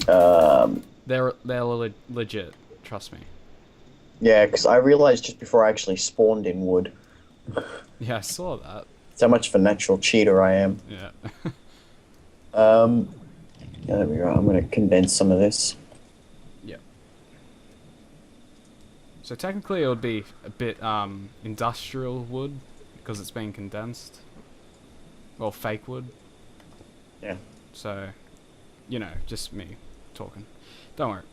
Um, They're legit. Trust me. yeah, because I realized just before I actually spawned in wood, Yeah, I saw that. how much of a natural cheater I am. Yeah. Um, yeah, there we go. I'm going to condense some of this. Yeah. So technically, it would be a bit industrial wood because it's being condensed. Well, fake wood. Yeah. So, just me talking. Don't worry.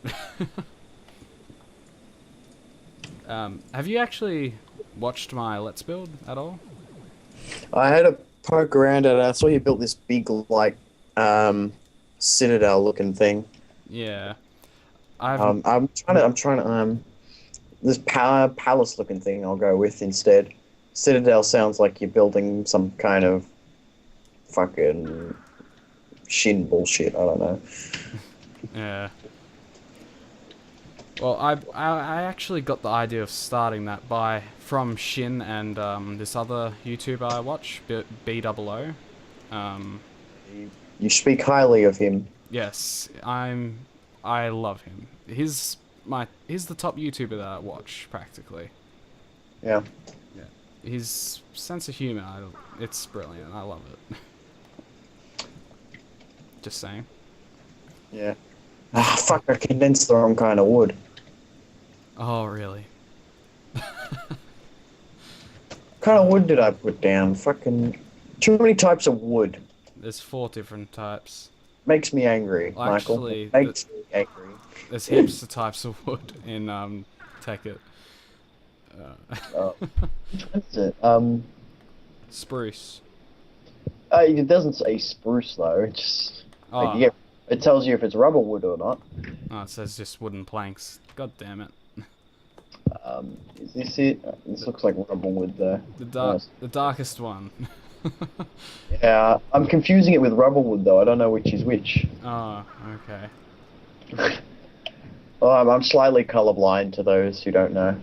Have you actually watched my Let's Build at all? I had a poke around at it. I saw you built this big, like, citadel looking thing. Yeah, I've this palace looking thing I'll go with instead. Citadel sounds like you're building some kind of fucking shin bullshit. I don't know. yeah. Well, I actually got the idea of starting that from Shin and this other YouTuber I watch, B00. Um, You speak highly of him. yes, I love him. He's the top YouTuber that I watch practically. Yeah. Yeah, his sense of humor, it's brilliant. I love it. Just saying. Yeah. Ah, fuck! I condensed the wrong kind of wood. Oh, really? What kind of wood did I put down? Fucking too many types of wood. There's 4 different types. Makes me angry, Well, Michael. It actually, makes me angry. there's heaps of types of wood in Tekkit. Oh. Which one is it? Spruce. It doesn't say spruce though. It just like, Oh, yeah, it tells you if it's rubber wood or not. oh, it says just wooden planks. God damn it. Is this it? This looks like rubber wood there. Nice. The darkest one. Yeah, I'm confusing it with rubber wood though. I don't know which is which. Oh, okay. Oh, I'm slightly colorblind to those who don't know.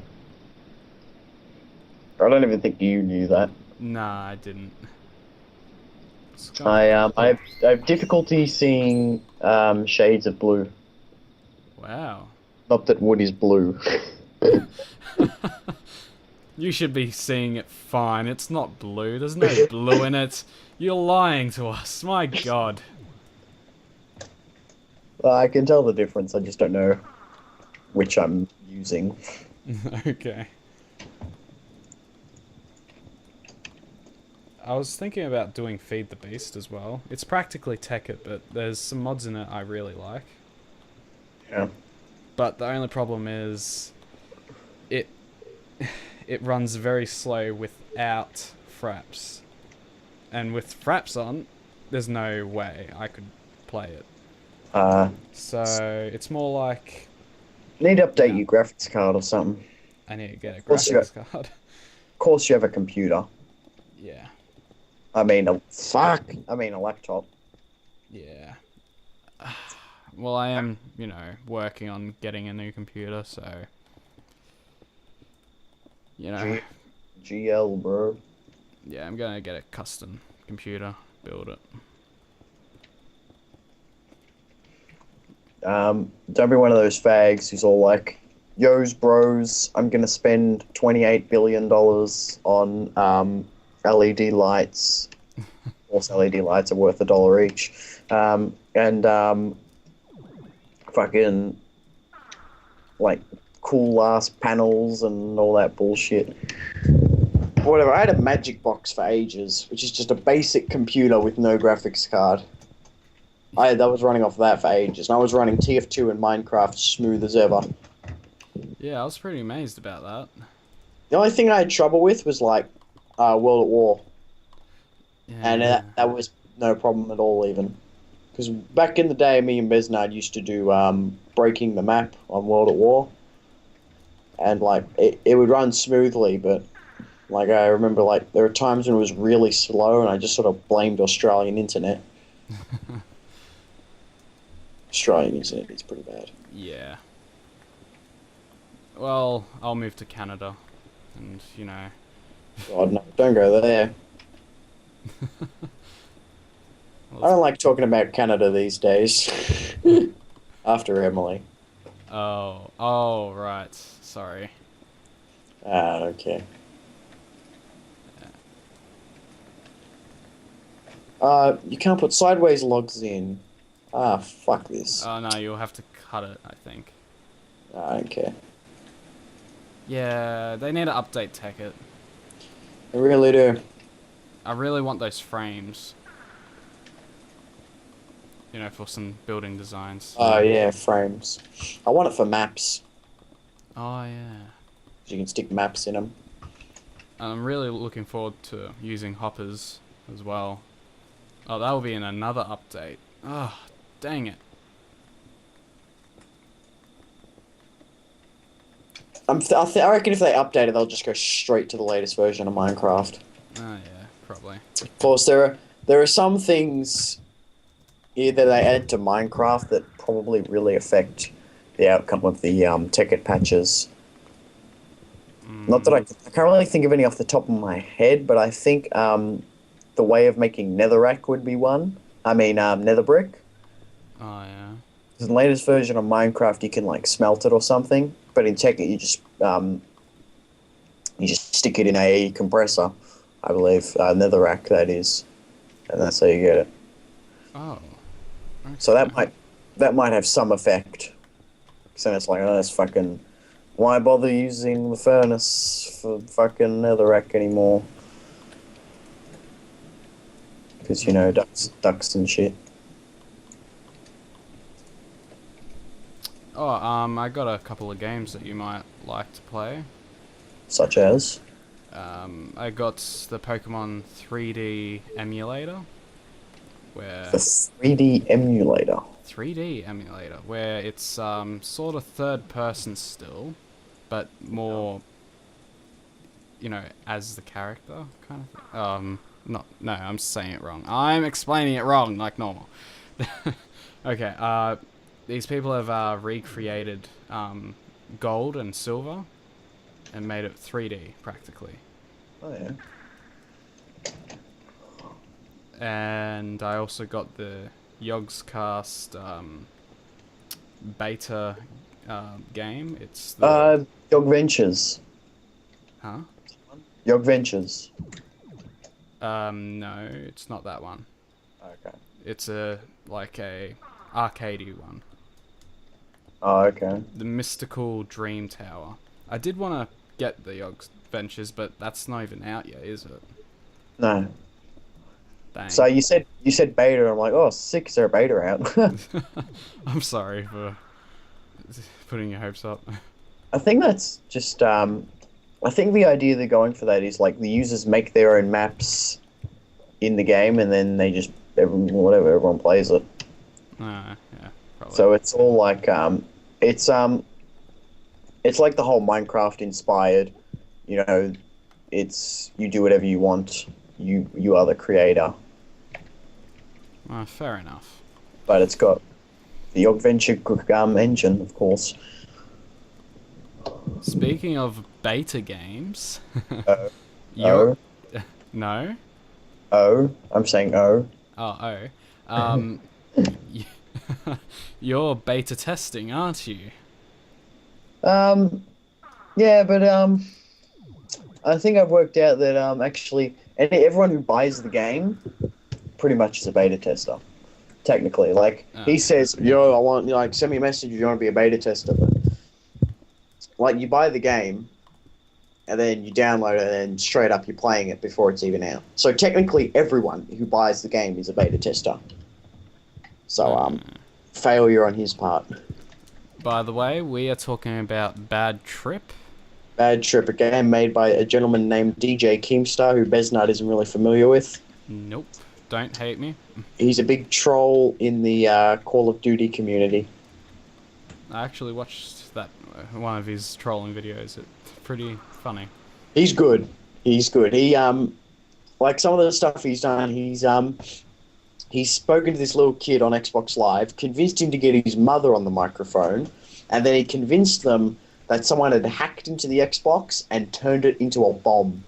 I don't even think you knew that. Nah, I didn't. I have difficulty seeing shades of blue. Wow. Not that wood is blue. You should be seeing it fine. It's not blue. There's no blue in it. You're lying to us. My god. I can tell the difference. I just don't know which I'm using. Okay. I was thinking about doing Feed the Beast as well. It's practically Tekkit, but there's some mods in it I really like. Yeah. But the only problem is it it runs very slow without fraps. And with fraps on, there's no way I could play it. So it's more like Need to update yeah, your graphics card or something. I need to get a Course you, graphics card. of course you have a computer. Yeah. I mean, I mean, a laptop. Yeah. Well, I am, working on getting a new computer, so you know, GL, bro. yeah, I'm gonna get a custom computer, build it. Don't be one of those fags who's all like, "Yo's, bros, I'm gonna spend $28 billion on LED lights. Of course, LED lights are worth $1 each. And fucking like cool ass panels and all that bullshit. Whatever. I had a Magic Box for ages, which is just a basic computer with no graphics card. That was running off that for ages, and I was running TF2 and Minecraft smooth as ever. Yeah, I was pretty amazed about that. The only thing I had trouble with was like World at War, and Yeah. that was no problem at all even. Because back in the day, me and Besnard used to do breaking the map on World at War, and like it would run smoothly, but like I remember like there were times when it was really slow, and I just sort of blamed Australian internet. Australian internet is pretty bad. Yeah. Well, I'll move to Canada, and God, no, don't go there. I don't like talking about Canada these days. After Emily. Oh, right. Sorry. Ah, okay. You can't put sideways logs in. Ah, fuck this. Oh no, you'll have to cut it, I think. Ah, okay. Yeah, they need to update Tekkit. I really do. I really want those frames. You know, for some building designs. Oh, yeah, frames. I want it for maps. Oh yeah. You can stick maps in them. I'm really looking forward to using hoppers as well. Oh, that will be in another update. Oh, dang it. I reckon if they update it, they'll just go straight to the latest version of Minecraft. Oh yeah, probably. Of course, there are some things here that they add to Minecraft that probably really affect the outcome of the Tekkit patches. Not that I can't really think of any off the top of my head, but I think the way of making netherrack would be one. I mean, nether brick. Oh yeah. In the latest version of Minecraft, you can like smelt it or something, but in Tekkit, you just stick it in a compressor, I believe, netherrack that is, and that's how you get it. Oh. Okay. So that might have some effect. So it's like, oh, that's fucking. Why bother using the furnace for fucking netherrack anymore? Because you know ducks and shit. Oh, I got a couple of games that you might like to play. Such as I got the Pokemon 3D emulator, where the 3D emulator. 3D emulator, where it's sort of third person still, but more, you know, as the character kind of thing. No, I'm saying it wrong. I'm explaining it wrong, like normal. Okay, these people have recreated gold and silver and made it 3D practically. Oh yeah. And I also got the Yogscast beta game. It's the Yog Ventures. huh? Yog Ventures. No, it's not that one. Okay. It's a arcadey one. Oh, okay. The Mystical Dream Tower. I did want to get the Yogs Ventures, but that's not even out yet, is it? No. Dang. So you said beta, and I'm like, oh, sick, is there a beta out? I'm sorry for putting your hopes up. I think that's just I think the idea they're going for that is like the users make their own maps in the game, and then they just everyone plays it. Yeah, probably. So it's all like it's like the whole Minecraft inspired, you know, it's you do whatever you want. You are the creator. Fair enough. But it's got the Adventure engine, of course. Speaking of beta games, Oh. you're no. Oh, I'm saying oh. You're beta testing, aren't you? Yeah, but I think I've worked out that actually everyone who buys the game pretty much is a beta tester. Technically, like he says, "Yo, I want send me a message if you want to be a beta tester." But like you buy the game, and then you download it, and straight up you're playing it before it's even out. So technically, everyone who buys the game is a beta tester. So failure on his part. By the way, we are talking about Bad Trip. Bad Trip, a game made by a gentleman named DJ Keemstar, who Besnard isn't really familiar with. Nope. Don't hate me. He's a big troll in the Call of Duty community. I actually watched that one of his trolling videos. It's pretty funny. He's good. He like some of the stuff he's done. He's spoken to this little kid on Xbox Live, convinced him to get his mother on the microphone, and then he convinced them that someone had hacked into the Xbox and turned it into a bomb.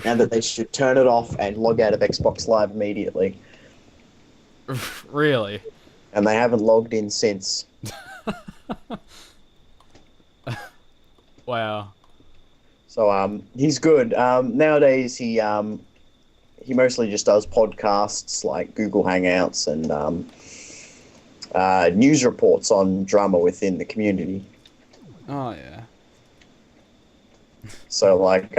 And that they should turn it off and log out of Xbox Live immediately. Really? and they haven't logged in since. Wow. So he's good. Nowadays he mostly just does podcasts like Google Hangouts and news reports on drama within the community. Oh yeah. So like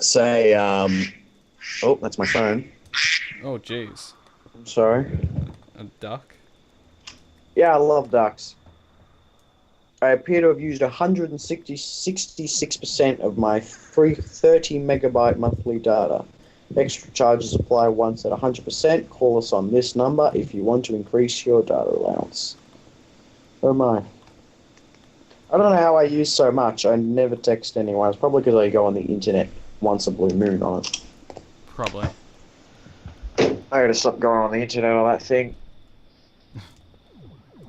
say oh, that's my phone. Oh jeez. I'm sorry. A duck. Yeah, I love ducks. I appear to have used 166% of my free 30 megabyte monthly data. Extra charges apply once at 100%. Call us on this number if you want to increase your data allowance. Oh my. I don't know how I use so much. I never text anyone. It's probably because I go on the internet once a blue moon on it. Probably. I gotta stop going on the internet on that thing.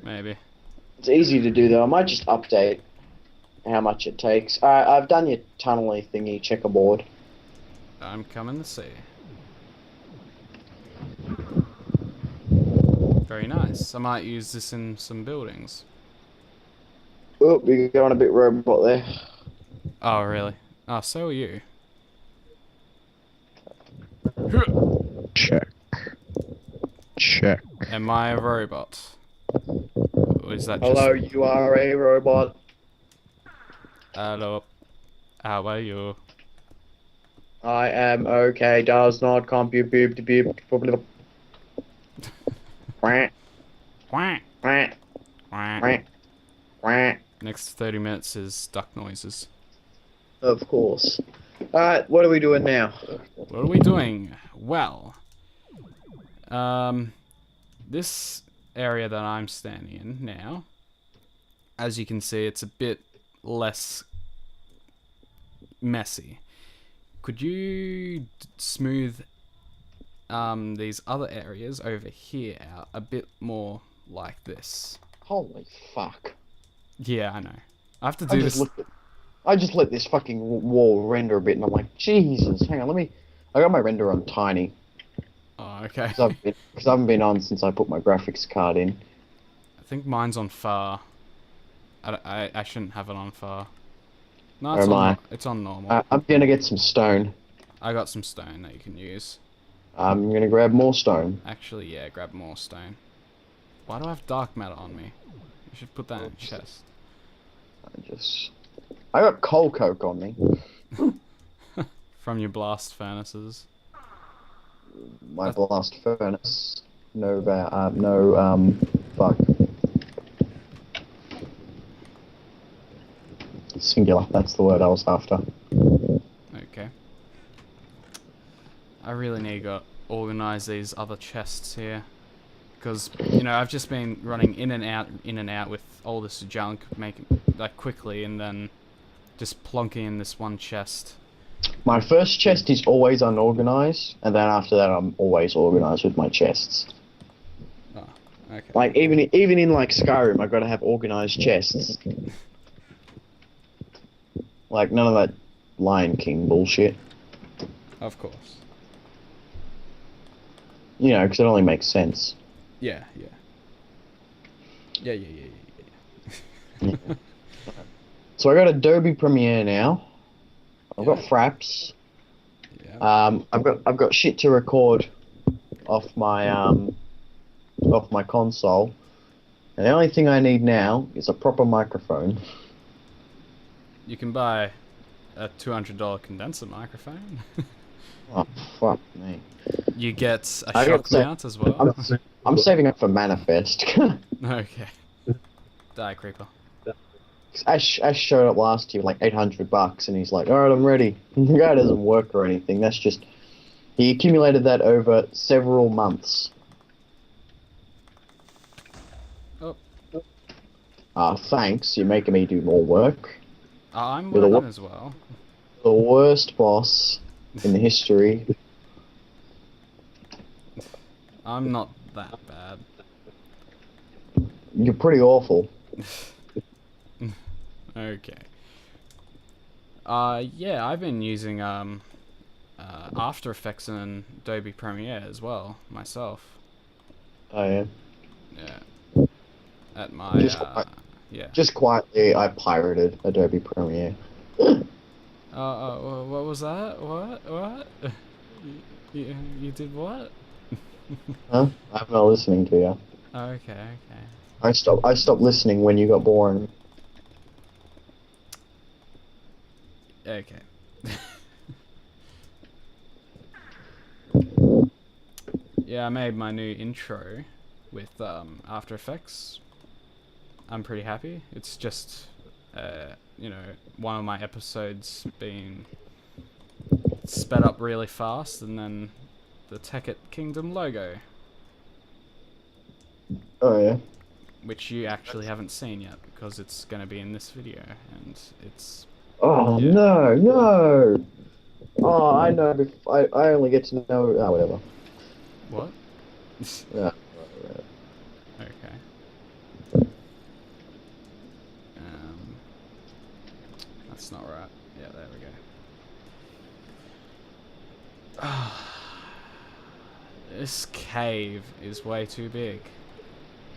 Maybe. It's easy to do though. I might just update how much it takes. I've done your tunnely thingy checkerboard. I'm coming to see. Very nice. I might use this in some buildings. Oh, you're going a bit robot there. Oh, really? Oh, so are you. Check. Check. Am I a robot? Or is that Hello, just... you are a robot. Hello. How are you? I am okay. Does not compute. Boop, boop, boop, boop. Quack. Quack, Quack. quack, quack. Next 30 minutes is duck noises. Of course. Alright, what are we doing now? What are we doing? Well, this area that I'm standing in now, as you can see, it's a bit less messy. Could you smooth these other areas over here out a bit more like this? Holy fuck. Yeah, I know. I have to do this. I just let this fucking wall render a bit and I'm like, Jesus, hang on, I got my render on tiny. Oh, okay. Because I haven't been on since I put my graphics card in. I think mine's on far. I shouldn't have it on far. No, it's on normal. I'm gonna get some stone. I got some stone that you can use. I'm gonna grab more stone. Actually, yeah, grab more stone. Why do I have dark matter on me? You should put that in a chest. I got coal coke on me. From your blast furnaces. My blast furnace. Fuck. Singular, that's the word I was after. Okay. I really need to organize these other chests here. Because, you know, I've just been running in and out with all this junk, making like quickly, and then just plonking in this one chest. My first chest is always unorganized, and then after that I'm always organized with my chests. Oh, okay. Like, even in like Skyrim, I gotta have organized chests. Like, none of that Lion King bullshit. Of course. You know, because it only makes sense. Yeah. Yeah. Yeah. So I got Adobe Premiere now. I've got Fraps. Yeah. I've got shit to record off my console. And the only thing I need now is a proper microphone. You can buy a $200 condenser microphone. Oh, fuck me. You get a shock mount as well. I'm saving up for Manifest. Okay. Die Creeper. Ash showed up last year with like $800 and he's like, alright, I'm ready. The guy doesn't work or anything. That's just... He accumulated that over several months. Oh. Thanks. You're making me do more work. I'm working as well. The worst boss in the history. I'm not that bad. You're pretty awful. Okay. Yeah, I've been using After Effects and Adobe Premiere as well myself. Oh yeah. Yeah. At my Just qui- yeah. just quietly, I pirated Adobe Premiere. What was that? What? You did what? Huh? I'm not listening to you. Okay, okay. I stopped listening when you got boring. Okay. Yeah, I made my new intro with After Effects. I'm pretty happy. It's just, you know, one of my episodes being sped up really fast, and then the Tekkit Kingdom logo, Oh yeah. which you actually haven't seen yet because it's going to be in this video, and it's Oh yeah. no, no. Oh, I know. I only get to know. Oh, whatever. What? Yeah. Okay. That's not right. Yeah, there we go. This cave is way too big.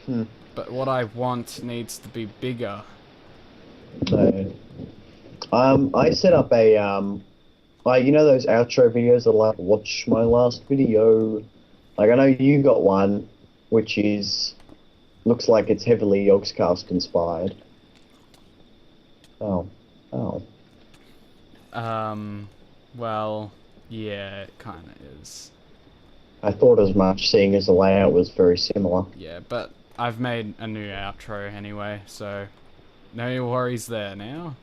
Hmm. But what I want needs to be bigger. No. I set up a like you know those outro videos that are like watch my last video. Like I know you got one, which is looks like it's heavily Yogscast inspired. Oh, oh. Well, yeah, it kind of is. I thought as much, seeing as the layout was very similar. Yeah, but I've made a new outro anyway, so no worries there now.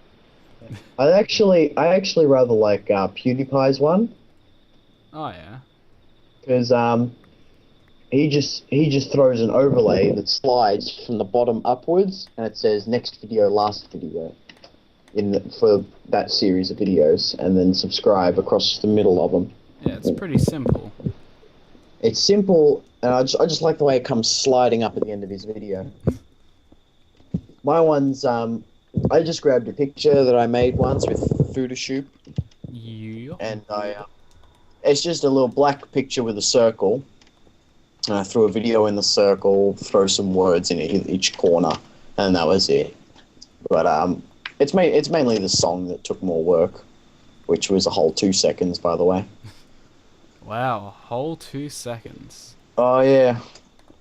I actually rather like PewDiePie's one Oh yeah. because he just throws an overlay that slides from the bottom upwards and it says next video, last video for that series of videos, and then subscribe across the middle of them. Yeah, it's pretty simple. It's simple, and I just like the way it comes sliding up at the end of his video. My one's I just grabbed a picture that I made once with Photoshop, Yeah. and it's just a little black picture with a circle, and I threw a video in the circle, throw some words in each corner, and that was it. But it's mainly the song that took more work, which was a whole 2 seconds, by the way. Wow, a whole 2 seconds. Oh yeah,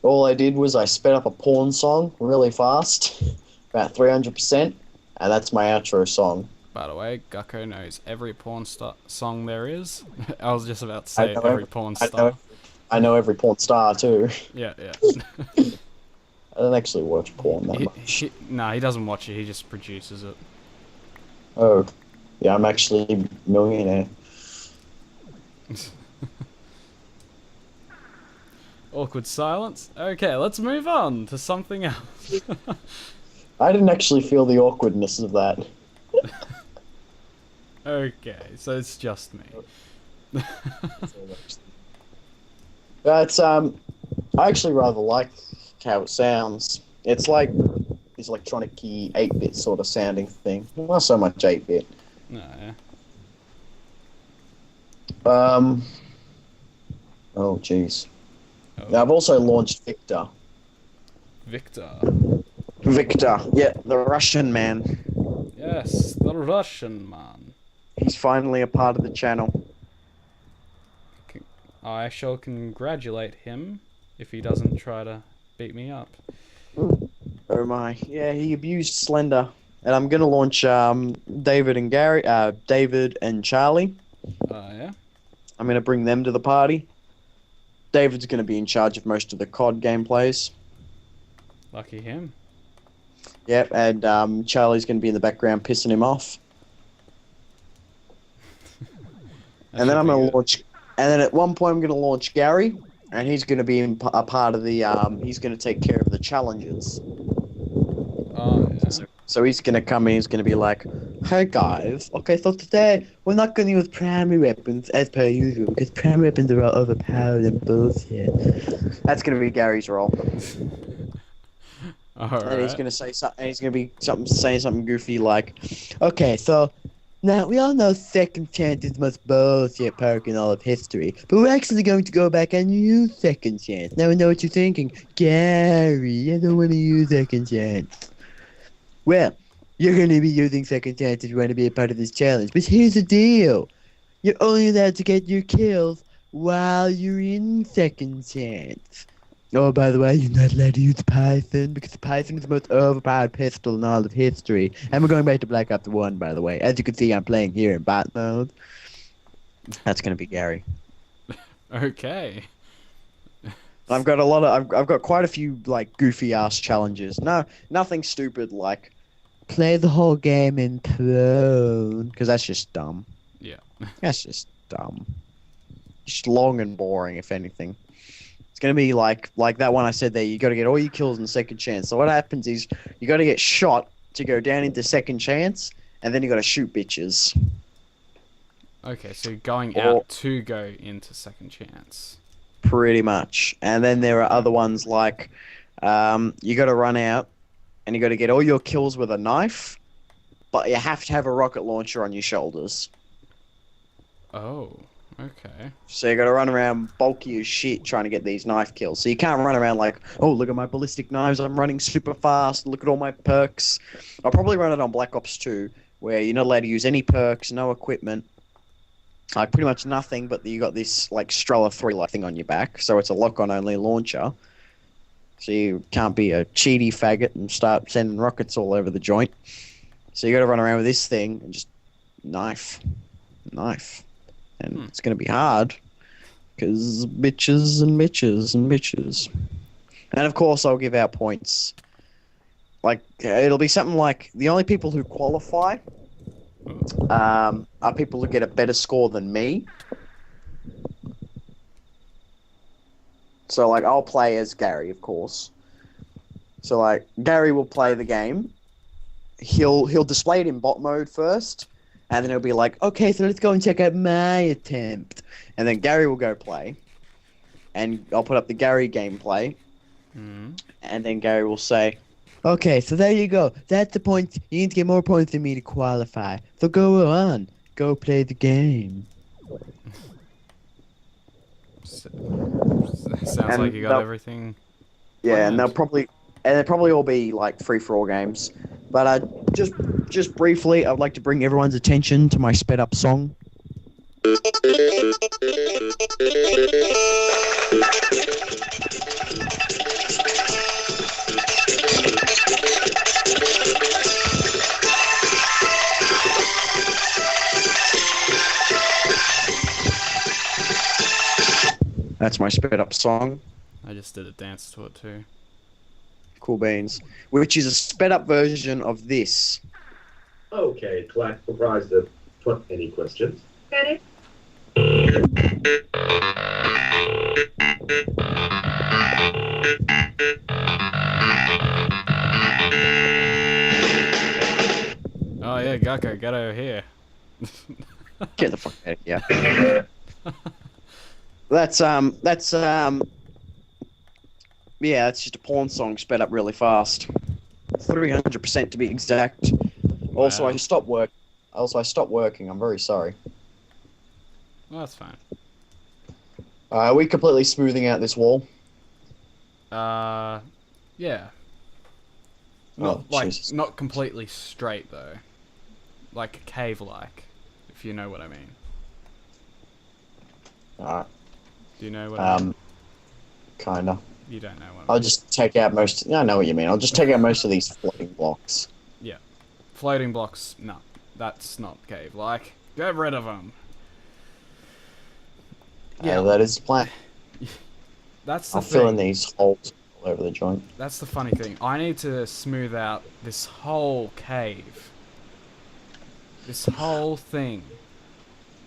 all I did was I sped up a porn song really fast, about 300%, and that's my outro song. By the way, Gucko knows every porn song there is. I was just about to I say know every porn I know, star. I know every porn star too. Yeah, yeah. I don't actually watch porn that much. Nah, he doesn't watch it. He just produces it. Oh, yeah, I'm actually a millionaire. Awkward silence. Okay, let's move on to something else. I didn't actually feel the awkwardness of that. Okay, so it's just me. But I actually rather like how it sounds. It's like this electronic-y 8-bit sort of sounding thing. Not so much 8-bit. No, yeah. Oh jeez. Oh. Now, I've also launched Victor. Victor. Victor, yeah, the Russian man. Yes, the Russian man. He's finally a part of the channel. I shall congratulate him if he doesn't try to beat me up. Oh my, yeah, he abused Slender. And I'm gonna launch David and Charlie. Yeah? I'm gonna bring them to the party. David's gonna be in charge of most of the COD gameplays. Lucky him. Yep, and Charlie's gonna be in the background pissing him off. And then I'm gonna launch. And then at one point I'm gonna launch Gary, and he's gonna be a part of the. He's gonna take care of the challenges. Oh, yeah. So he's gonna come in. He's gonna be like, "Hey guys, okay, so today we're not gonna use primary weapons as per usual because primary weapons are all overpowered and bullshit." That's gonna be Gary's role. All right. And he's gonna say something. He's gonna be saying something goofy like, "Okay, so Now, we all know second chance is the most bullshit perk in all of history, but we're actually going to go back and use second chance. Now I know what you're thinking. Gary, I don't want to use second chance. Well, you're going to be using second chance if you want to be a part of this challenge, but here's the deal. You're only allowed to get your kills while you're in second chance. Oh, by the way, you're not allowed to use Python because Python is the most overpowered pistol in all of history. And we're going back to Black Ops 1, by the way. As you can see, I'm playing here in bot mode. That's going to be Gary. Okay. I've got a lot of. I've got quite a few like goofy ass challenges. No, nothing stupid like Play the whole game in prone. because that's just dumb. Yeah. That's just dumb. Just long and boring, if anything. It's gonna be like that one I said there. You got to get all your kills in second chance. So what happens is you got to get shot to go down into second chance, and then you got to shoot bitches. Okay, so going Or- out to go into second chance. Pretty much. And then there are other ones like you got to run out, and you got to get all your kills with a knife, but you have to have a rocket launcher on your shoulders. Oh, okay. So you got to run around bulky as shit trying to get these knife kills. So you can't run around like, oh, look at my ballistic knives, I'm running super fast, look at all my perks. I'll probably run it on Black Ops 2, where you're not allowed to use any perks, no equipment, like pretty much nothing, but you got this like Strela 3 light thing on your back, so it's a lock-on only launcher. So you can't be a cheaty faggot and start sending rockets all over the joint. So you got to run around with this thing and just knife. And it's going to be hard because bitches and bitches and bitches. And of course, I'll give out points. Like, it'll be something like the only people who qualify are people who get a better score than me. So, like, I'll play as Gary, of course. So, like, Gary will play the game. He'll display it in bot mode first. And then it'll be like, okay, so let's go and check out my attempt. And then Gary will go play. And I'll put up the Gary gameplay. Mm. And then Gary will say, Okay, so there you go. That's the point. You need to get more points than me to qualify. So go on. Go play the game. Sounds And like you got they'll- everything. yeah, and planned. they'll probably all be like free-for-all games. But just briefly, I'd like to bring everyone's attention to my sped-up song. That's my sped-up song. I just did a dance to it too. Cool beans. Which is a sped-up version of this. Okay, class comprised of any questions? Ready? Oh yeah, Gucko, get over here. Get the fuck out of here. That's yeah, it's just a porn song sped up really fast. 300% to be exact. Also, Wow. I stopped working. I'm very sorry. Well, that's fine. Are we completely smoothing out this wall? Yeah. Not Oh, like Jesus. not completely straight though, like cave-like, if you know what I mean. Alright. Do you know what I mean? Kinda. You don't know what I I'll mean. just take out most. I know what you mean. I'll just take out most of these floating blocks. Floating blocks, no, that's not cave-like. Get rid of them. Yeah. That is the plan. That's the I'll fill in thing. these holes all over the joint. That's the funny thing. I need to smooth out this whole cave. This whole thing.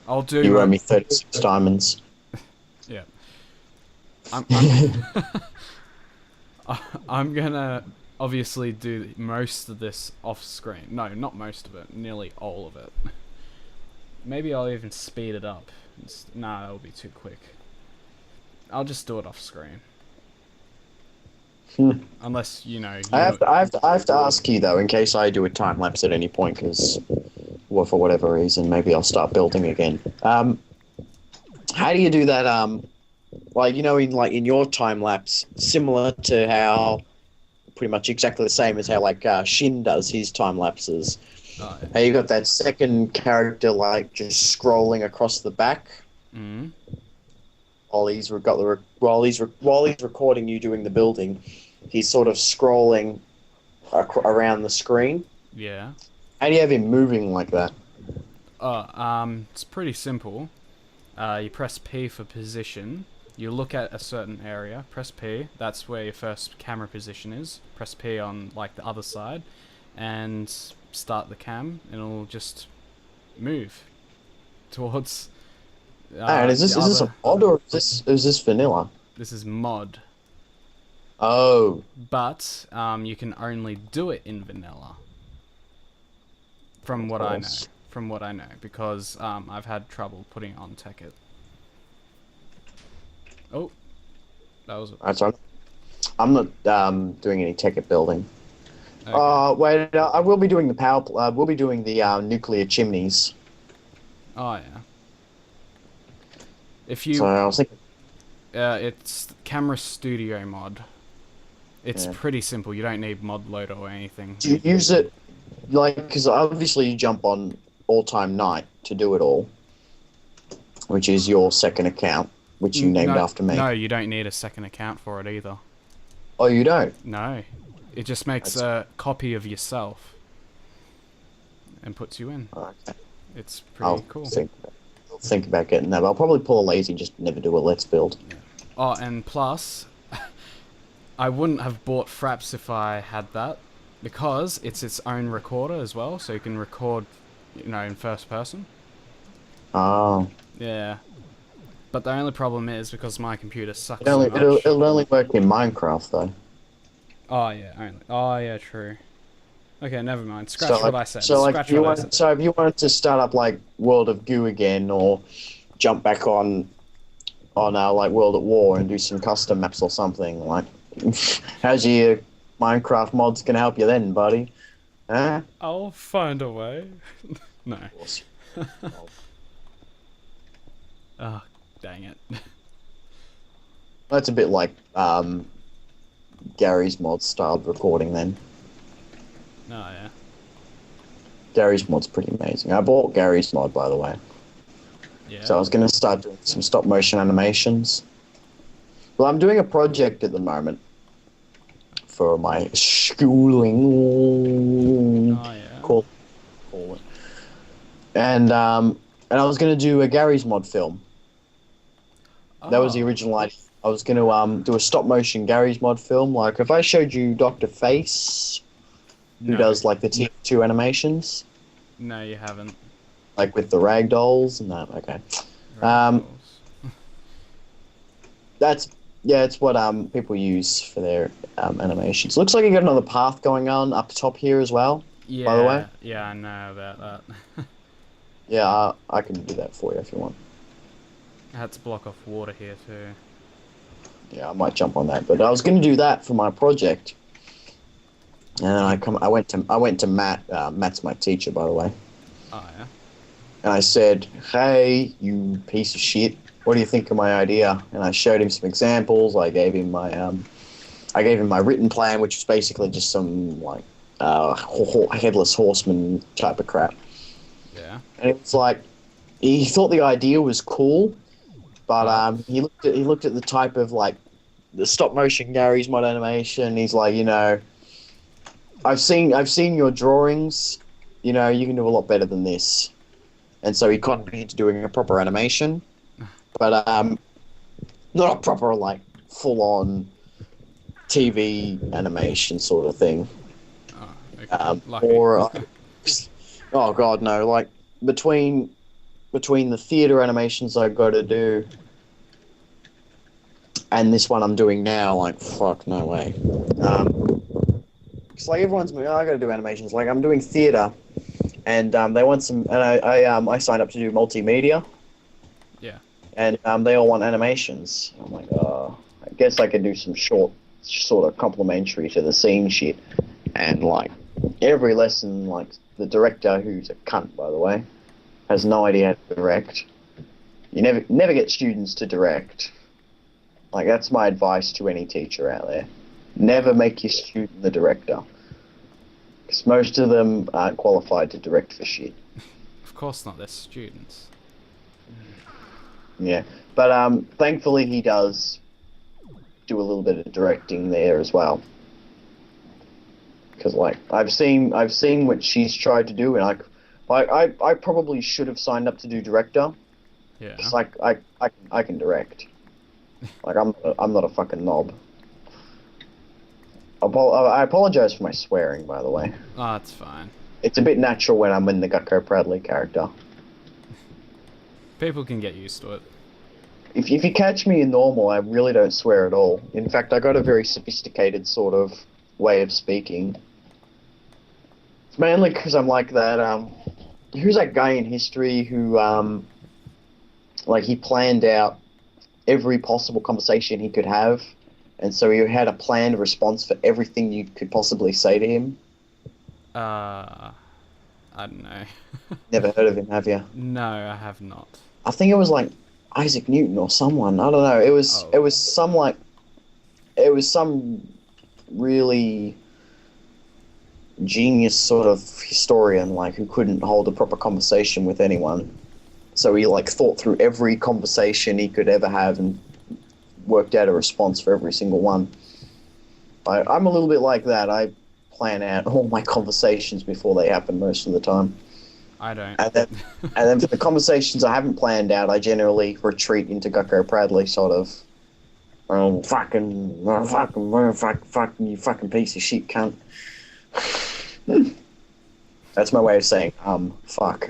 I'll do. You owe me 36 diamonds. Yeah. I'm I'm gonna obviously do most of this off screen. No, not most of it. Nearly all of it. Maybe I'll even speed it up. Nah, that'll be too quick. I'll just do it off screen. Unless, you know... I have to ask you though, in case I do a time lapse at any point, because well, for whatever reason, maybe I'll start building again. How do you do that? Like, in your time lapse, similar to how, pretty much exactly the same as how Shin does his time lapses. Oh, How you got that second character just scrolling across the back yeah. while he's recording you doing the building. He's sort of scrolling around the screen. Yeah. How do you have him moving like that? It's pretty simple. You press P for position. You look at a certain area, press P, that's where your first camera position is. Press P on the other side and start the cam and it'll just move towards And is this a mod or is this vanilla? This is mod. Oh. But you can only do it in vanilla. From what I know. From what I know. Because I've had trouble putting it on Tekkit. Oh, that was. That's right. I'm not doing any Tekkit building. Okay. Wait, I will be doing the power. We'll be doing the nuclear chimneys. Oh yeah. If you, So I was thinking. it's Camera Studio mod. It's Yeah. pretty simple. You don't need mod loader or anything. Do you use it because obviously you jump on All Time Night to do it all, which is your second account, which you named after me. No, you don't need a second account for it either. Oh, you don't? No, it just makes a copy of yourself and puts you in. Okay. It's pretty cool. I'll think about getting that. But I'll probably pull a lazy, just never do a let's build. Oh, and plus, I wouldn't have bought Fraps if I had that, because it's its own recorder as well, so you can record, in first person. Oh. Yeah. But the only problem is, because my computer sucks It'll only work in Minecraft, though. Oh, yeah, only. Oh, yeah, true. Okay, never mind. Scratch what I said. So, Scratch what I said. if you wanted to start up, World of Goo again, or jump back on World at War and do some custom maps or something, how's your Minecraft mods gonna help you then, buddy? Huh? I'll find a way. No. Oh, dang it. That's a bit like Gary's mod styled recording then. Oh, yeah. Gary's mod's pretty amazing. I bought Gary's mod, by the way. Yeah. So I was going to start doing some stop motion animations. Well, I'm doing a project at the moment for my schooling. Oh, yeah. Call it. And I was going to do a Gary's mod film. That was the Oh. original idea. I was going to do a stop motion Gary's mod film. If I showed you Dr. Face, who No. does the TF2 animations, No, you haven't. with the rag dolls and that. Okay. It's what people use for their animations. Looks like you got another path going on up top here as well. Yeah. By the way. Yeah, I know about that. Yeah, I can do that for you if you want. I had to block off water here too. Yeah, I might jump on that, but I was going to do that for my project. And then I went to Matt. Matt's my teacher, by the way. Oh yeah. And I said, "Hey, you piece of shit, what do you think of my idea?" And I showed him some examples. I gave him my written plan, which was basically just some headless horseman type of crap. Yeah. And it was he thought the idea was cool, but he looked at the type of the stop motion Gary's mod animation. And he's like, I've seen your drawings. You can do a lot better than this. And so he conned me into doing a proper animation, but not a proper full on TV animation sort of thing. Oh, okay. Lucky. Or oh god, no! Between the theater animations I got to do and this one I'm doing now, fuck, no way. It's everyone's I got to do animations. I'm doing theater, and they want some, and I signed up to do multimedia. Yeah. And they all want animations. I'm like, oh, I guess I could do some short, sort of complementary to the scene shit, and every lesson the director, who's a cunt, by the way, has no idea how to direct. You never get students to direct. Like, that's my advice to any teacher out there. Never make your student the director. Because most of them aren't qualified to direct for shit. Of course not, they're students. Yeah. But thankfully he does do a little bit of directing there as well. Because, like, I've seen what she's tried to do, and I probably should have signed up to do director. Yeah. It's like I can direct. Like, I'm not a fucking knob. I apologize for my swearing, by the way. Oh, it's fine. It's a bit natural when I'm in the Gucko Bradley character. People can get used to it. If you catch me in normal, I really don't swear at all. In fact, I got a very sophisticated sort of way of speaking. It's mainly because I'm like that. Who's that guy in history who, like, he planned out every possible conversation he could have, and so he had a planned response for everything you could possibly say to him? I don't know. Never heard of him, have you? No, I have not. I think it was like Isaac Newton or someone. I don't know. It was some really genius sort of historian, like, who couldn't hold a proper conversation with anyone. So he, like, thought through every conversation he could ever have and worked out a response for every single one. I'm a little bit like that. I plan out all my conversations before they happen most of the time. I don't. And then for the conversations I haven't planned out, I generally retreat into Gucko Bradley sort of, fucking, you fucking piece of shit cunt. That's my way of saying, fuck.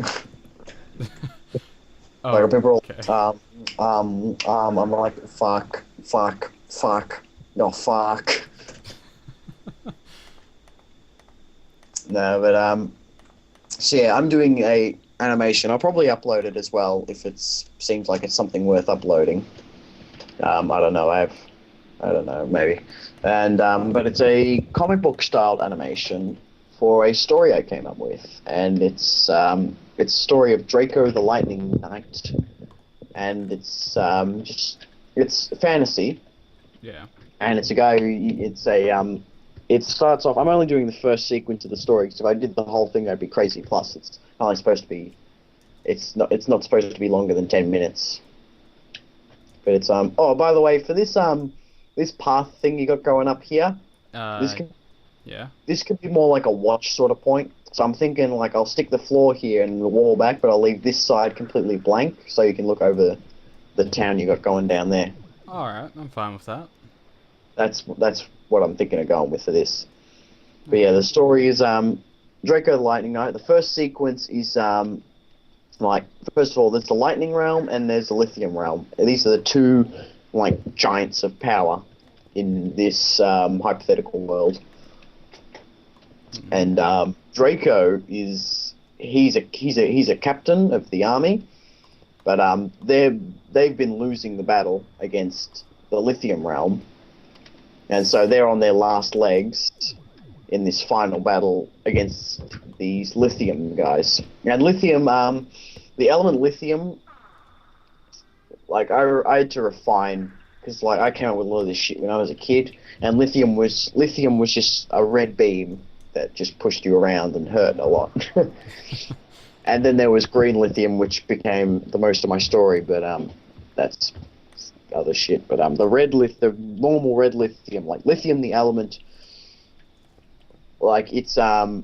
Oh, Like, people are, okay. I'm like, fuck, no, fuck. No, but, so yeah, I'm doing a animation. I'll probably upload it as well if it seems like it's something worth uploading. I don't know, maybe. And, but it's a comic book styled animation for a story I came up with. And it's a story of Draco the Lightning Knight. And it's fantasy. Yeah. And it's a guy who, it starts off, I'm only doing the first sequence of the story, because if I did the whole thing, I'd be crazy. Plus, it's only supposed to be, it's not supposed to be longer than 10 minutes. But it's, oh, by the way, for this, this path thing you got going up here, Yeah. this could be more like a watch sort of point. So I'm thinking, like, I'll stick the floor here and the wall back, but I'll leave this side completely blank, so you can look over the town you got going down there. Alright, I'm fine with that. That's what I'm thinking of going with for this. But yeah, the story is Draco the Lightning Knight. The first sequence is like, first of all, there's the Lightning Realm and there's the Lithium Realm. And these are the two, like, giants of power in this hypothetical world. And Draco he's a captain of the army, but they've been losing the battle against the Lithium Realm. And so they're on their last legs in this final battle against these lithium guys. And lithium, the element lithium, like, I had to refine, because, like, I came up with a lot of this shit when I was a kid, and lithium was just a red beam that just pushed you around and hurt a lot. And then there was green lithium, which became the most of my story, but that's other shit. But the normal red lithium, like lithium, the element, like, it's like,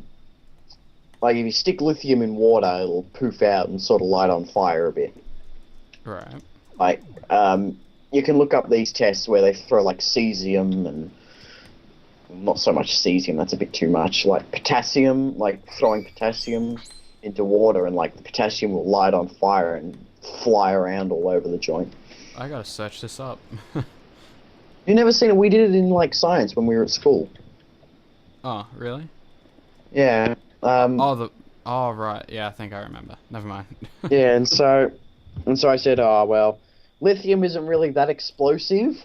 if you stick lithium in water, it'll poof out and sort of light on fire a bit. Right. Like, you can look up these tests where they throw, like, cesium and, not so much cesium, that's a bit too much, like potassium, like throwing potassium into water, and, like, the potassium will light on fire and fly around all over the joint. I gotta search this up. You never seen it? We did it in, like, science when we were at school. Oh, really? Yeah. Oh, right. Yeah, I think I remember. Never mind. Yeah, and so I said, oh, well, lithium isn't really that explosive,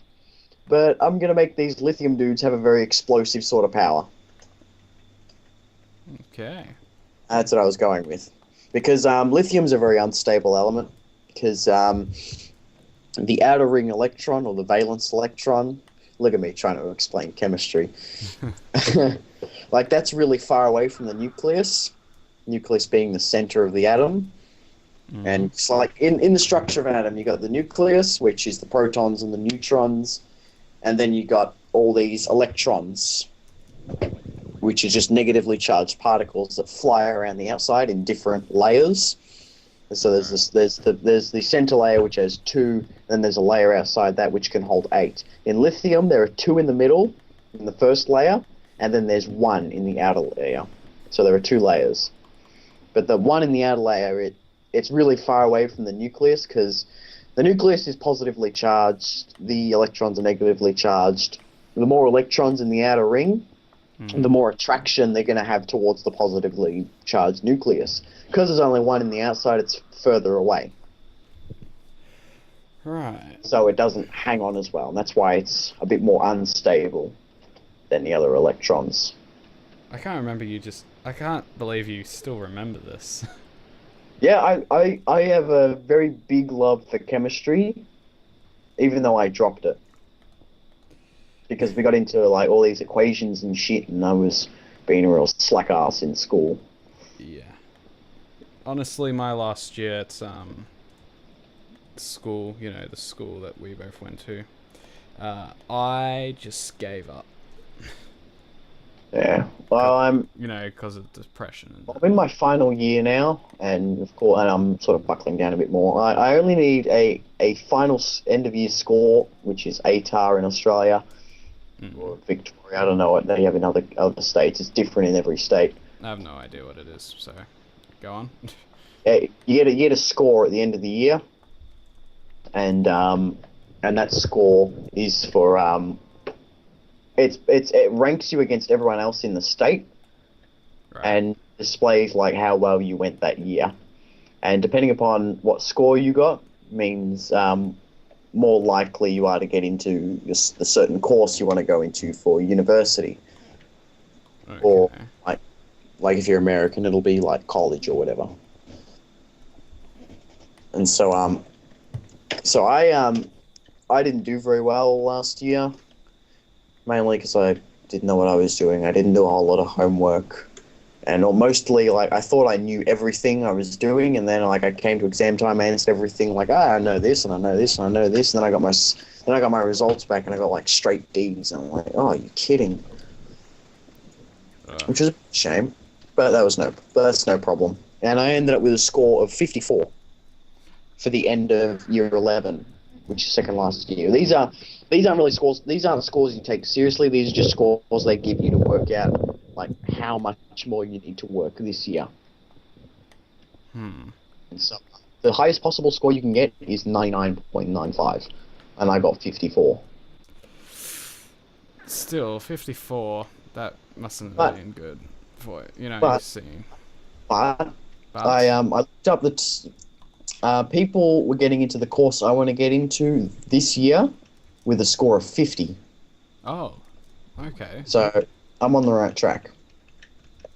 but I'm gonna make these lithium dudes have a very explosive sort of power. Okay. That's what I was going with. Because lithium's a very unstable element. Because the outer ring electron, or the valence electron, look at me trying to explain chemistry. Like, that's really far away from the nucleus. Nucleus being the center of the atom. And it's like in the structure of an atom, you got the nucleus, which is the protons and the neutrons, and then you got all these electrons, which are just negatively charged particles that fly around the outside in different layers. And so there's the center layer, which has 2, and there's a layer outside that which can hold 8. In lithium, there are 2 in the middle, in the first layer, and then there's 1 in the outer layer. So there are 2 layers. But the one in the outer layer, it's really far away from the nucleus, because the nucleus is positively charged, the electrons are negatively charged. The more electrons in the outer ring, the more attraction they're going to have towards the positively charged nucleus. Because there's only 1 in the outside, it's further away. Right. So it doesn't hang on as well, and that's why it's a bit more unstable than the other electrons. I can't remember I can't believe you still remember this. Yeah, I have a very big love for chemistry, even though I dropped it. Because we got into like all these equations and shit, and I was being a real slack ass in school. Yeah. Honestly, my last year at school, the school that we both went to, I just gave up. Yeah. Well, I'm because of depression. I'm in my final year now, and of course, and I'm sort of buckling down a bit more. I only need a final end of year score, which is ATAR in Australia, or Victoria. I don't know what they have in other states. It's different in every state. I have no idea what it is, so go on. You get a score at the end of the year, and that score is for it ranks you against everyone else in the state, Right. and displays like how well you went that year. And depending upon what score you got, means more likely you are to get into the certain course you want to go into for university. Okay. Or like if you're American, it'll be like college or whatever. And so I didn't do very well last year, mainly because I didn't know what I was doing. I didn't do a whole lot of homework, and mostly like I thought I knew everything I was doing, and then like I came to exam time, I answered everything like, I know this and I know this and I know this, and then I got my results back and I got like straight D's, and I'm like, oh, you're kidding, which is a shame, but that's no problem. And I ended up with a score of 54 for the end of year 11, which is second last year. These aren't really scores. These aren't scores you take seriously. These are just scores they give you to work out like how much more you need to work this year. And so the highest possible score you can get is 99.95, and I got 54. Still, 54. That mustn't have been good for seeing. But I looked up people were getting into the course I want to get into this year with a score of 50. Oh, okay. So I'm on the right track.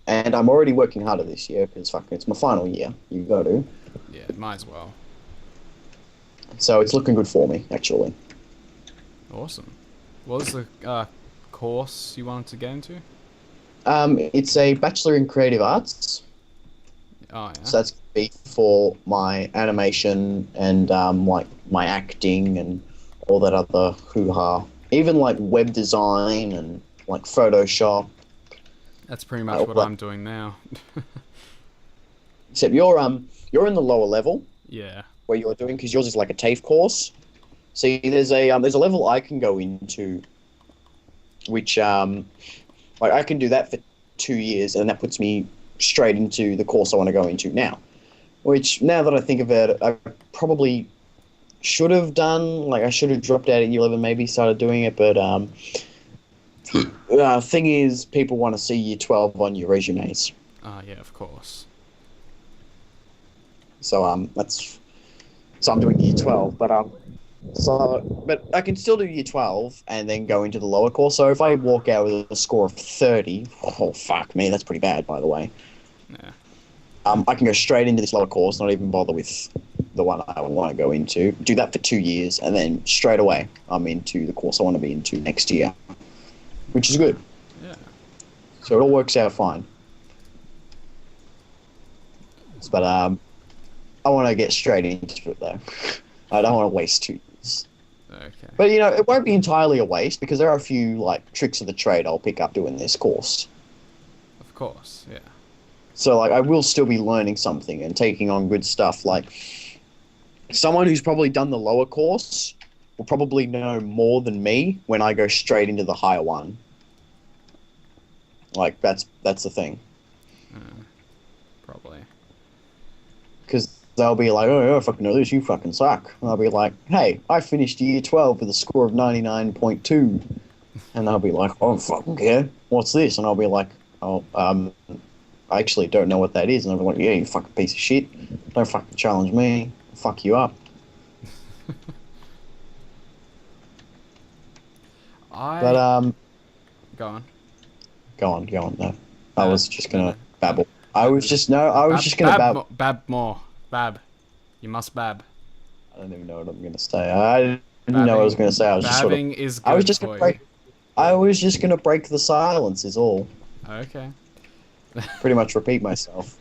And I'm already working harder this year because it's my final year. You got to. Yeah, might as well. So it's looking good for me, actually. Awesome. What was the course you wanted to get into? It's a Bachelor in Creative Arts. Oh, yeah. So that's going to be for my animation and like my acting and all that other hoo-ha. Even like web design and like Photoshop. That's pretty much what I'm doing now. Except you're in the lower level. Yeah. Where you're doing, because yours is like a TAFE course. See, there's a level I can go into, which like I can do that for 2 years, and that puts me straight into the course I want to go into now. Which, now that I think about it, I probably should have done. Like, I should have dropped out at year 11, maybe started doing it, but thing is, people want to see year 12 on your resumes. Yeah, of course. So I'm doing year 12, but I can still do year 12 and then go into the lower course. So if I walk out with a score of 30, oh fuck me, that's pretty bad, by the way. Yeah. I can go straight into this lower course, not even bother with the one I want to go into. Do that for 2 years, and then straight away I'm into the course I want to be into next year, which is good. Yeah. So it all works out fine. But I want to get straight into it though. I don't want to waste 2 years. Okay. But you know, it won't be entirely a waste because there are a few like tricks of the trade I'll pick up doing this course. Of course, yeah. So like I will still be learning something and taking on good stuff. Like someone who's probably done the lower course will probably know more than me when I go straight into the higher one. Like that's the thing. Probably. Because they'll be like, oh, I fucking know this, you fucking suck. And I'll be like, hey, I finished year 12 with a score of 99.2. And they'll be like, oh, I don't fucking care. What's this? And I'll be like, oh, I actually don't know what that is. And they'll be like, yeah, you fucking piece of shit. Don't fucking challenge me. I'll fuck you up. But, Go on. Go on, no. I was just gonna no. babble. I was just gonna babble. Bab more. Bab. You must bab. I don't even know what I'm gonna say. I didn't know what I was gonna say. I was just sort of. Babbing is good I was just for gonna break. you. I was just gonna break the silence. Is all. Okay. Pretty much repeat myself.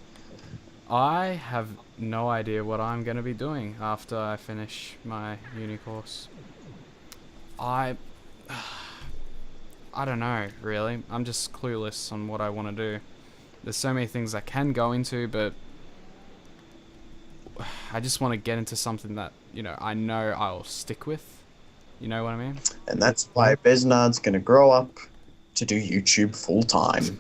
I have no idea what I'm going to be doing after I finish my uni course. I don't know, really. I'm just clueless on what I want to do. There's so many things I can go into, but I just want to get into something that, you know I'll stick with. You know what I mean? And that's why Besnard's gonna grow up to do YouTube full time.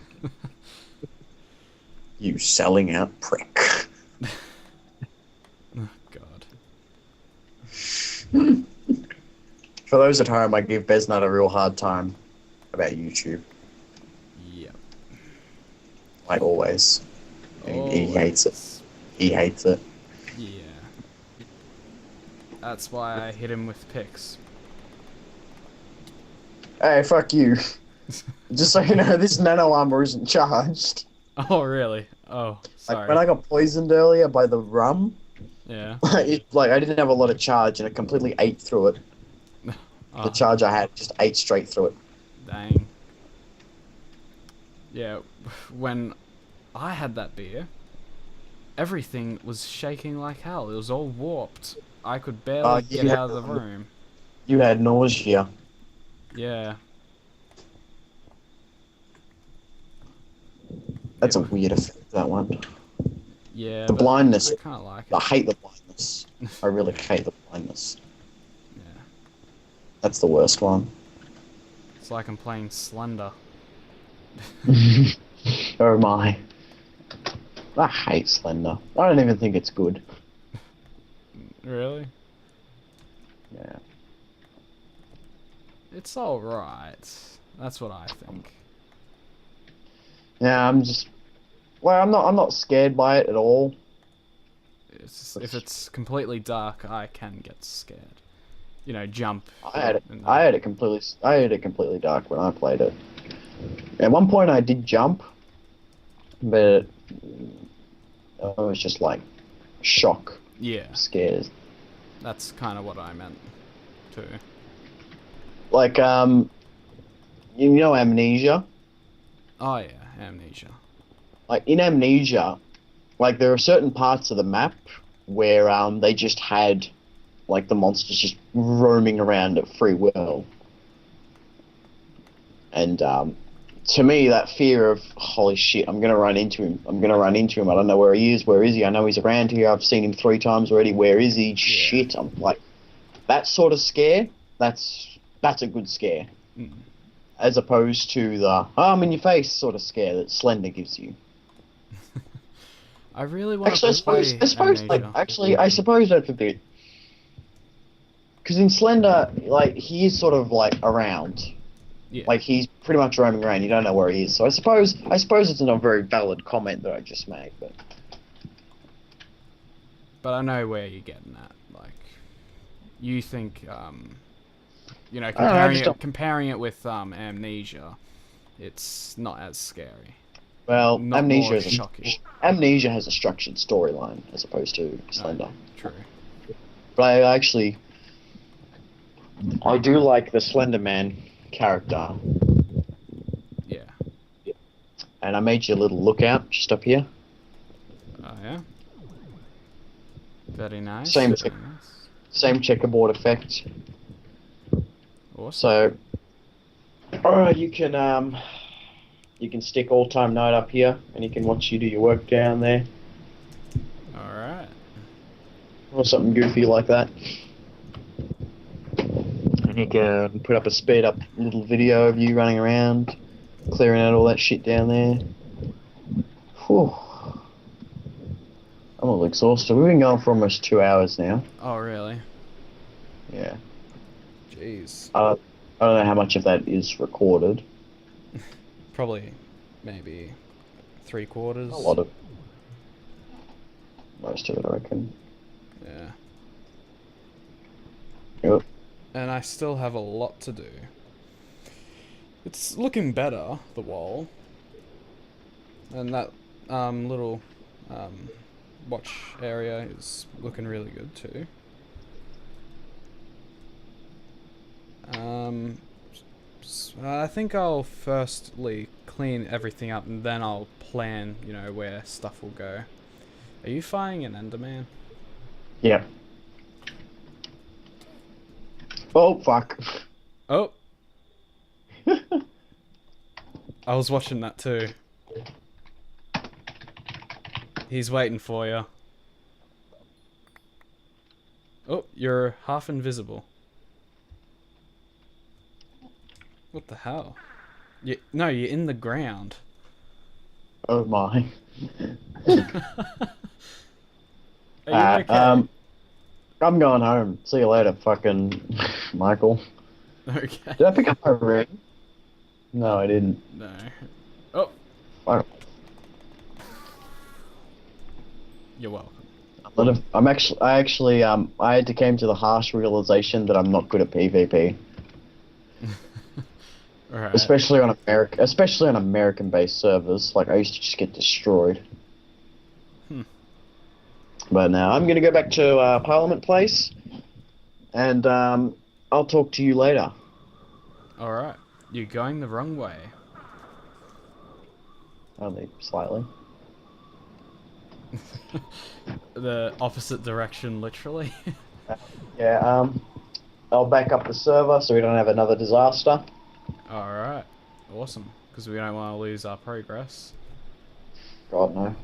You selling out prick. Oh, God. For those at home, I give Besnard a real hard time about YouTube. Yep. Like always. He hates it. Always. He hates it. Yeah. That's why I hit him with picks. Hey, fuck you. Just so you know, this nano armor isn't charged. Oh, really? Oh, sorry. Like when I got poisoned earlier by the rum, Yeah. I didn't have a lot of charge and it completely ate through it. The charge I had just ate straight through it. Dang. Yeah, when I had that beer, everything was shaking like hell. It was all warped. I could barely get out of the room. You had nausea. Yeah. That's a weird effect, that one. Yeah. The but blindness. I kind of like I it. hate the blindness. I really hate the blindness. Yeah. That's the worst one. It's like I'm playing Slender. Oh my. I hate Slender. I don't even think it's good. Really? Yeah. It's alright. That's what I think. Yeah, I'm just. Well, I'm not scared by it at all. If it's completely dark, I can get scared. You know, jump. I had it completely dark when I played it. At one point, I did jump, but I was just like shock, Yeah, scared. that's kind of what I meant too. Like you know, Amnesia. Oh yeah, Amnesia. Like in Amnesia, like there are certain parts of the map where they just had like the monsters just roaming around at free will. And to me, that fear of holy shit, I'm gonna run into him. I don't know where he is. Where is he? I know he's around here. I've seen him 3 times already. Where is he? Shit. I'm like that sort of scare. That's a good scare. Mm. As opposed to the I'm in your face sort of scare that Slender gives you. I really want Actually, to play I suppose that's a bit. Because in Slender, like he is sort of like around, Yeah. like he's pretty much roaming around. You don't know where he is. So I suppose it's not a very valid comment that I just made, but. But I know where you're getting at. Like, you think, you know, comparing it with Amnesia, it's not as scary. Well, Not Amnesia more is shocking. Amnesia has a structured storyline as opposed to Slender. True. But I do like the Slender Man character, Yeah. and I made you a little lookout just up here. Oh yeah. Very nice. Same very thing. nice. Same checkerboard effect. Awesome. So, alright, you can stick all time night up here, and you can watch you do your work down there, All right. or something goofy like that. And you can put up a sped up little video of you running around, clearing out all that shit down there. Whew. I'm a little exhausted. We've been going for almost 2 hours now. Oh really? Yeah. Jeez. I don't know how much of that is recorded. Probably, maybe 3/4. A lot of. Most of it, I reckon. Yeah. Yep. And I still have a lot to do. It's looking better, the wall. And that little watch area is looking really good too. I think I'll firstly clean everything up and then I'll plan, you know, where stuff will go. Are you fighting an Enderman? Yeah. Oh, fuck. Oh! I was watching that too. He's waiting for you. Oh, you're half invisible. What the hell? No, you're in the ground. Oh my. Are you okay? I'm going home. See you later, fucking Michael. Okay. Did I pick up my ring? No, I didn't. No. Oh, Fuck. you're welcome. I had to came to the harsh realization that I'm not good at PvP, Alright. especially on American-based servers. Like I used to just get destroyed. But now I'm gonna go back to Parliament Place, and I'll talk to you later. Alright. You're going the wrong way. Only slightly. The opposite direction, literally. Yeah. I'll back up the server so we don't have another disaster. Alright. Awesome. Because we don't want to lose our progress. God no.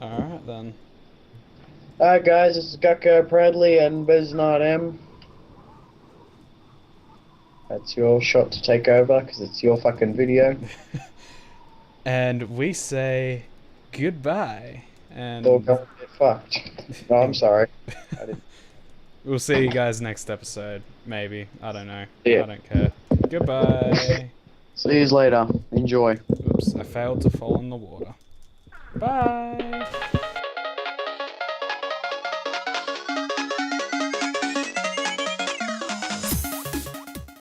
Alright then. Alright guys, this is Gucko Bradley and Biznot. That's your shot to take over because it's your fucking video. And we say goodbye. And Or go and get fucked. No, I'm sorry. I didn't. we'll see you guys next episode. Maybe. I don't know. Yeah. I don't care. Goodbye. See you later. Enjoy. Oops, I failed to fall in the water. Bye.